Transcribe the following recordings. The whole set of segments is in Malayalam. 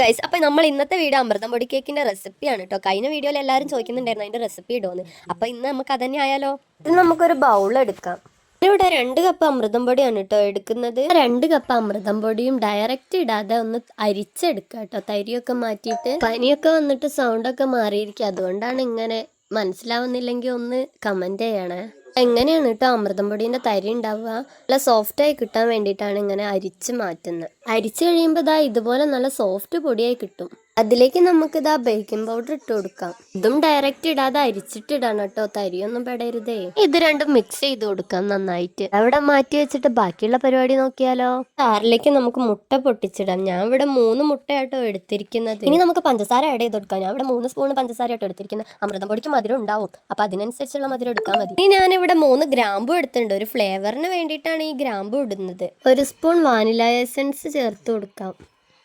ഗൈസ്, അപ്പോൾ നമ്മൾ ഇന്നത്തെ വീഡിയോ അമൃതം പൊടി കേക്കിന്റെ റെസിപ്പിയാണ് കേട്ടോ. കഴിഞ്ഞ വീഡിയോയിൽ എല്ലാവരും ചോദിക്കുന്നുണ്ടായിരുന്നു അതിന്റെ റെസിപ്പി ഇടുമെന്ന്. അപ്പോൾ ഇന്ന് നമുക്ക് അതന്നെ ആയാലോ. ഇത് നമുക്കൊരു ബൗൾ എടുക്കാം. ഇവിടെ 2 കപ്പ് അമൃതം പൊടിയാണ് കേട്ടോ എടുക്കുന്നത്. 2 കപ്പ് അമൃതം പൊടിയും ഡയറക്റ്റ് ഇടാതെ ഒന്ന് അരിച്ചെടുക്കുക കേട്ടോ. തരിയൊക്കെ മാറ്റിയിട്ട്. പനിയൊക്കെ വന്നിട്ട് സൗണ്ടൊക്കെ മാറിയിരിക്കും, അതുകൊണ്ടാണ് ഇങ്ങനെ. മനസ്സിലാവുന്നില്ലെങ്കിൽ ഒന്ന് കമന്റ് ചെയ്യണേ. എങ്ങനെയാണ് കേട്ടോ അമൃതം പൊടീൻ്റെ തരി ഉണ്ടാവുക. നല്ല സോഫ്റ്റായി കിട്ടാൻ വേണ്ടിയിട്ടാണ് ഇങ്ങനെ അരിച്ച് മാറ്റുന്നത്. അരിച്ച് കഴിയുമ്പോൾ ഇതുപോലെ നല്ല സോഫ്റ്റ് പൊടിയായി കിട്ടും. അതിലേക്ക് നമുക്ക് ബേക്കിംഗ് പൗഡർ ഇട്ട് കൊടുക്കാം. ഇതും ഡയറക്റ്റ് ഇടാതെ അരിച്ചിട്ടിടാണ് കേട്ടോ, തരിയൊന്നും പെടരുതേ. ഇത് രണ്ടും മിക്സ് ചെയ്ത് കൊടുക്കാം നന്നായിട്ട്. അവിടെ മാറ്റി വെച്ചിട്ട് ബാക്കിയുള്ള പരിപാടി നോക്കിയാലോ. ചാറിലേക്ക് നമുക്ക് മുട്ട പൊട്ടിച്ചിടാം. ഞാൻ ഇവിടെ 3 മുട്ടയാട്ടോ എടുത്തിരിക്കുന്നത്. ഇനി നമുക്ക് പഞ്ചസാര ആഡ് ചെയ്ത് കൊടുക്കാം. ഞാൻ ഇവിടെ 3 സ്പൂൺ പഞ്ചസാര ആട്ടോ എടുത്തിരിക്കുന്നത്. അമൃതം പൊടിക്ക് മധുരം ഉണ്ടാവും, അപ്പൊ അതിനനുസരിച്ചുള്ള മധുരം എടുക്കാൻ മതി. ഇനി ഞാനിവിടെ 3 ഗ്രാമ്പു എടുത്തിട്ടുണ്ട്. ഒരു ഫ്ലേവറിന് വേണ്ടിയിട്ടാണ് ഈ ഗ്രാമ്പു ഇടുന്നത്. 1 സ്പൂൺ വാനില എസൻസ് ചേർത്ത് കൊടുക്കാം.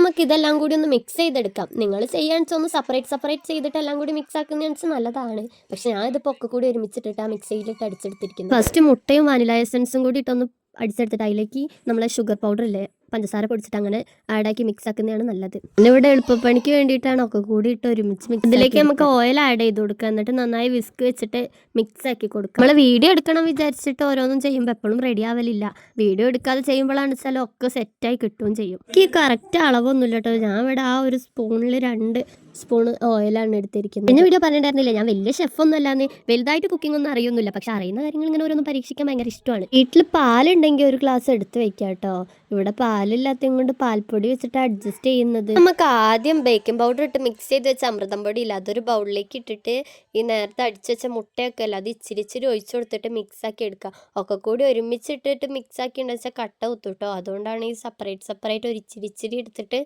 നമുക്ക് ഇതെല്ലാം കൂടി ഒന്ന് മിക്സ് ചെയ്തെടുക്കാം. നിങ്ങൾ ചെയ്യാൻ വെച്ചാൽ ഒന്ന് സെപ്പറേറ്റ് ചെയ്തിട്ട് എല്ലാം കൂടി മിക്സ് ആക്കുന്നതെന്ന് വെച്ചാൽ നല്ലതാണ്. പക്ഷെ ഞാൻ ഇതിപ്പോൾ ഒക്കെ കൂടി ഒരുമിച്ചിട്ടിട്ട് ആ മിക്സിയിലിട്ട് അടിച്ചെടുത്തിരിക്കുന്നത്. ഫസ്റ്റ് മുട്ടയും വാനില എസൻസും കൂടി ഇട്ടൊന്ന് അടിച്ചെടുത്തിട്ട് അതിലേക്ക് നമ്മളെ ഷുഗർ പൗഡർ ഇല്ലേ, പഞ്ചസാര പൊടിച്ചിട്ട് അങ്ങനെ ആഡാക്കി മിക്സ് ആക്കുന്നതാണ് നല്ലത്. പിന്നെ ഇവിടെ എളുപ്പപ്പണിക്ക് വേണ്ടിയിട്ടാണ് ഒക്കെ കൂടി ഇട്ട് ഒരുമിച്ച് മിക്സ്. ഇതിലേക്ക് നമുക്ക് ഓയിൽ ആഡ് ചെയ്ത് കൊടുക്കുക. എന്നിട്ട് നന്നായി വിസ്ക് വെച്ചിട്ട് മിക്സ് ആക്കി കൊടുക്കുക. നമ്മൾ വീഡിയോ എടുക്കണം വിചാരിച്ചിട്ട് ഓരോന്നും ചെയ്യുമ്പോൾ എപ്പോഴും റെഡി ആവലില്ല. വീഡിയോ എടുക്കാതെ ചെയ്യുമ്പോഴാണ് വെച്ചാൽ ഒക്കെ സെറ്റായി കിട്ടുകയും ചെയ്യും. ഈ കറക്റ്റ് അളവൊന്നുമില്ല കേട്ടോ. ഞാൻ ഇവിടെ ആ ഒരു സ്പൂണിൽ 2 സ്പൂൺ ഓയിലാണ് എടുത്തിരിക്കുന്നത്. പിന്നെ വീഡിയോ പറഞ്ഞിട്ടുണ്ടായിരുന്നില്ല, ഞാൻ വലിയ ഷെഫൊന്നും അല്ലാന്ന്, വലുതായിട്ട് കുക്കിംഗ് ഒന്നും അറിയൊന്നുമില്ല. പക്ഷെ അറിയുന്ന കാര്യങ്ങൾ ഇങ്ങനെ ഓരോന്നും പരീക്ഷിക്കാൻ ഭയങ്കര ഇഷ്ടമാണ്. വീട്ടിൽ പാലുണ്ടെങ്കിൽ ഒരു ഗ്ലാസ് എടുത്ത് വെക്കാം കേട്ടോ. ഇവിടെ പാലില്ലാത്തതും കൊണ്ട് പാൽപ്പൊടി വെച്ചിട്ട് അഡ്ജസ്റ്റ് ചെയ്യുന്നത്. നമുക്ക് ആദ്യം ബേക്കിംഗ് പൗഡർ ഇട്ട് മിക്സ് ചെയ്ത് വെച്ച അമൃതം പൊടി ഇല്ല, അതൊരു ബൗളിലേക്ക് ഇട്ടിട്ട് ഈ നേരത്തെ അടിച്ചു വെച്ച മുട്ടയൊക്കെ അല്ല അത് ഇച്ചിരി ഒഴിച്ചു കൊടുത്തിട്ട് മിക്സ് ആക്കി എടുക്കുക. ഒക്കെ കൂടി ഒരുമിച്ചിട്ടിട്ട് മിക്സ് ആക്കി വെച്ചാൽ കട്ട കുത്തും കേട്ടോ. അതുകൊണ്ടാണ് ഈ സെപ്പറേറ്റ് ഒരു ഇച്ചിരി എടുത്തിട്ട്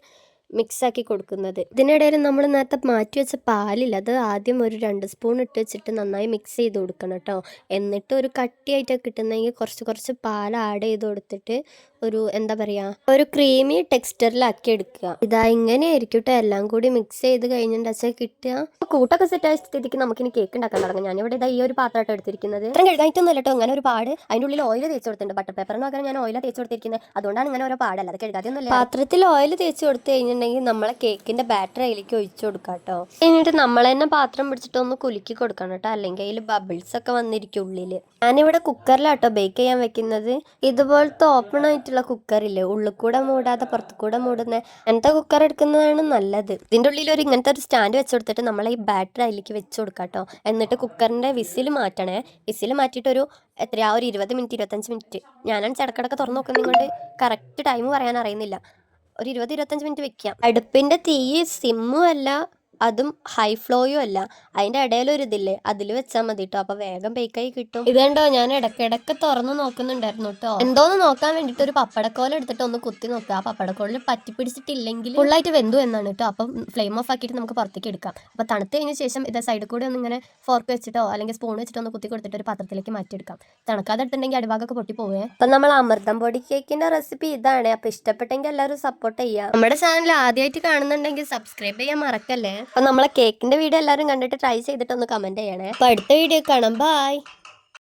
മിക്സ് ആക്കി കൊടുക്കുന്നത്. ഇതിനിടയിൽ നമ്മൾ നേരത്തെ മാറ്റി വെച്ച പാലില്ല, അത് ആദ്യം ഒരു 2 സ്പൂൺ ഇട്ട് വെച്ചിട്ട് നന്നായി മിക്സ് ചെയ്ത് കൊടുക്കണം കേട്ടോ. എന്നിട്ട് ഒരു കട്ടിയായിട്ടൊക്കെ കിട്ടുന്നെങ്കിൽ കുറച്ച് പാൽ ആഡ് ചെയ്ത് കൊടുത്തിട്ട് ഒരു എന്താ പറയുക, ഒരു ക്രീമി ടെക്സ്ചറിലാക്കി എടുക്കുക. ഇങ്ങനെ ആയിരിക്കും കേട്ടോ. എല്ലാം കൂടി മിക്സ് ചെയ്ത് കഴിഞ്ഞിട്ടുണ്ടെച്ചാൽ കിട്ടുക. കൂട്ടൊക്കെ സെറ്റായ സ്ഥിതിക്ക് നമുക്കിനി കേക്ക് ഉണ്ടാക്കാൻ തുടങ്ങാം. ഞാനിവിടെ ഈ ഒരു പാത്രമായിട്ട് എടുത്തിരിക്കുന്നത്. ഇത്രയും കഴുകായിട്ടൊന്നും കേട്ടോ. അങ്ങനെ ഒരു പാട് അതിൻ്റെ ഉള്ളിൽ ഓയിൽ തേച്ച് കൊടുത്തിട്ടുണ്ട്. ബട്ടർ പേപ്പറിന് പകരം ഞാൻ ഓയിൽ തേച്ച് കൊടുത്തിരിക്കുന്നത്. അതുകൊണ്ടാണ് ഇങ്ങനെ ഓരോ പാടല്ല, അത് കഴുകാതെയൊന്നുമില്ല. പാത്രത്തിൽ ഓയിൽ തേച്ച് കൊടുത്ത് കഴിഞ്ഞിട്ടുണ്ടെങ്കിൽ നമ്മളെ കേക്കിന്റെ ബാറ്റർ അതിലേക്ക് ഒഴിച്ചു കൊടുക്കാം കേട്ടോ. എന്നിട്ട് നമ്മൾ തന്നെ പാത്രം പിടിച്ചിട്ട് ഒന്ന് കുലുക്കി കൊടുക്കണം കേട്ടോ, അല്ലെങ്കിൽ അതിൽ ബബിൾസ് ഒക്കെ വന്നിരിക്കും ഉള്ളിൽ. ഞാനിവിടെ കുക്കറിലാട്ടോ ബേക്ക് ചെയ്യാൻ വെക്കുന്നത്. ഇതുപോലത്തെ ഓപ്പൺ ആയിട്ടുള്ള കുക്കറില്ലേ, ഉള്ളിൽ കൂടെ മൂടാതെ പുറത്തു കൂടെ മൂടുന്ന അങ്ങനത്തെ കുക്കർ എടുക്കുന്നതാണ് നല്ലത്. ഇതിൻ്റെ ഉള്ളിൽ ഇങ്ങനത്തെ ഒരു സ്റ്റാൻഡ് വെച്ച് കൊടുത്തിട്ട് നമ്മൾ ഈ ബാറ്റർ അതിലേക്ക് വെച്ച് കൊടുക്കാം കേട്ടോ. എന്നിട്ട് കുക്കറിന്റെ വിസിൽ മാറ്റണേ. വിസിൽ മാറ്റിയിട്ട് ഒരു 20 മിനിറ്റ് 25 മിനിറ്റ്. ഞാനാണ് ചടക്കടക്ക് തുറന്നു നോക്കുന്നത് കൊണ്ട് കറക്റ്റ് ടൈം പറയാൻ അറിയുന്നില്ല. ഒരു 20-25 മിനിറ്റ് വെക്കാം. അടുപ്പിൻ്റെ തീ സിമ്മും അല്ല അതും ഹൈ ഫ്ലോയും അല്ല, അതിൻ്റെ ഇടയിലൊരു ഇതില്ലേ, അതിൽ വെച്ചാൽ മതി കേട്ടോ. അപ്പോൾ വേഗം ബേക്കായി കിട്ടും. ഇതുണ്ടോ, ഞാൻ ഇടയ്ക്കിടയ്ക്ക് തുറന്ന് നോക്കുന്നുണ്ടായിരുന്നു കേട്ടോ. എന്തോന്ന് നോക്കാൻ വേണ്ടിയിട്ട് ഒരു പപ്പടക്കോല എടുത്തിട്ട് ഒന്ന് കുത്തി നോക്കുക. ആ പപ്പടക്കോലിൽ പറ്റി പിടിച്ചിട്ടില്ലെങ്കിൽ ഫുള്ളായിട്ട് വെന്തു എന്നാണ് കേട്ടോ. അപ്പം ഫ്ലെയിം ഓഫ് ആക്കിയിട്ട് നമുക്ക് പുറത്തേക്ക് എടുക്കാം. അപ്പോൾ തണുത്ത് കഴിഞ്ഞ ശേഷം ഇത് സൈഡിൽ കൂടെ ഒന്ന് ഇങ്ങനെ ഫോർക്ക് വെച്ചിട്ടോ അല്ലെങ്കിൽ സ്പൂൺ വെച്ചിട്ടോ ഒന്ന് കുത്തി കൊടുത്തിട്ട് ഒരു പാത്രത്തിലേക്ക് മാറ്റിയെടുക്കാം. തണുക്കാതെ എടുത്തിട്ടുണ്ടെങ്കിൽ അടിഭാഗമൊക്കെ പൊട്ടി പോവേ. അപ്പം നമ്മൾ അമൃതം പൊടി കേക്കിൻ്റെ റെസിപ്പി ഇതാണ്. അപ്പോൾ ഇഷ്ടപ്പെട്ടെങ്കിൽ എല്ലാവരും സപ്പോർട്ട് ചെയ്യുക. നമ്മുടെ ചാനൽ ആദ്യമായിട്ട് കാണുന്നുണ്ടെങ്കിൽ സബ്സ്ക്രൈബ് ചെയ്യാൻ മറക്കല്ലേ. അപ്പം നമ്മളെ കേക്കിന്റെ വീഡിയോ എല്ലാവരും കണ്ടിട്ട് ട്രൈ ചെയ്തിട്ട് ഒന്ന് കമന്റ് ചെയ്യണേ. അപ്പോൾ അടുത്ത വീഡിയോ കാണാം. ബൈ.